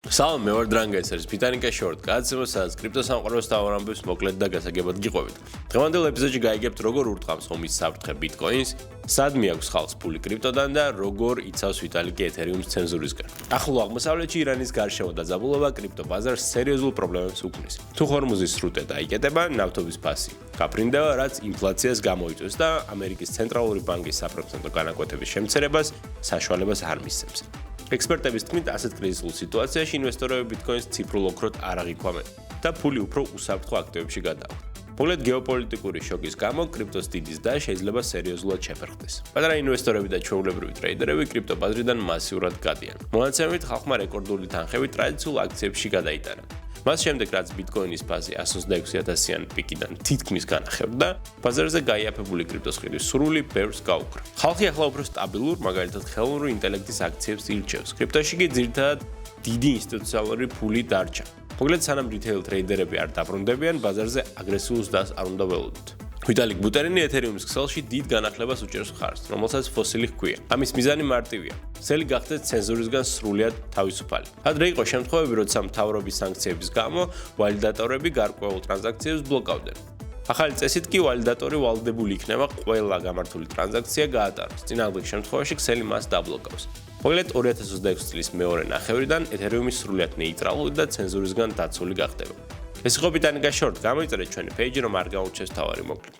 სალამ, მე ვარ დრანგა, ეს არის Bitanica Short, გადაცემა, სადაც კრიპტოსამყაროს თავარ ამბებს მოკლედ და გასაგებად გიყვებით. დღევანდელ ეპიზოდში გაიგებთ, როგორ ურტყამს ომის საფრთხე Bitcoin-ს, სად მიაქვს ხალხს ფული კრიპტოდან და როგორ იცავს Vitalik Ethereum-ს ცენზურისგან. ახლო აღმოსავლეთში ირანის გარშემო დაძაბულობა კრიპტო ბაზარს სერიოზულ პრობლემებს უქმნის. თუ ჰორმუზის სრუტე დაიკეტება, ნავთობის ფასი გაფრინდება, რაც ინფლაციას გამოიწვევს და ამერიკის ცენტრალური ბანკის საპროცენტო განაკვეთების შემცირებას საშუალებას არ მისცემს. ექსპერტების თქმით, ასეთ კრიზისულ სიტუაციაში ინვესტორები Bitcoin-ს ციფრულ ოქროდ არ აღიქვამენ და ფული უფრო უსაფრთხო აქტივებში გადააქვთ. მოკლედ, გეოპოლიტიკური შოკის გამო კრიპტოს დიდი ზრდა შეიძლება სერიოზულად შეფერხდეს. პატარა ინვესტორები და ჩვეულებრივი ტრეიდერები კრიპტო ბაზრიდან მასიურად გადიან. მონაცემებით, ხალხმა რეკორდული თანხებით ტრადიციულ აქციებში გადაიტანა. მას შემდეგ, რაც Bitcoin-ის ფასი 126,000-იან პიკიდან თითქმის განახევდა, ბაზარზე გაიაფებული კრიპტოს ყიდვის სურვილი ბევრს გაუქრა. ხალხი ახლა უფრო სტაბილურ, მაგალითად ხელოვნური ინტელექტის აქციებს ირჩევს. კრიპტოში კი ძირითადად დიდი ინსტიტუციონალური ფული დარჩა. მოკლედ, სანამ რიტეილ ტრეიდერები არ დაბრუნდებიან, ბაზარზე აგრესიულ ზრდას არ უნდა ველოდოთ. Vitalik Buterin Ethereum-ის ქსელში დიდ განახლებას უჭერს მხარს, რომელსაც ფოსილი ჰქვია. ამის მიზანი მარტივია. ხელი გახდეს ცენზურისგან სრულიად თავისუფალი. ადრე იყო შემთხვევები, როცა მთავრობის სანქციების გამო ვალიდატორები გარკვეულ ტრანზაქციებს ბლოკავდნენ. ახალი წესით კი ვალიდატორი ვალიდებული იქნება ყველა გამართული ტრანზაქცია გაატაროს. წინააღმდეგ შემთხვევაში ქსელი მას დაბლოკავს. მოკლედ 2026 წლის მეორე ნახევრიდან Ethereum-ი სრულიად ნეიტრალური და ცენზურისგან დაცული გახდება. ეს იყო Bitanica Short, გამოიწერეთ ჩვენი პეიჯი, რომ არ გაუჩნდეს თავარი მოკლედ.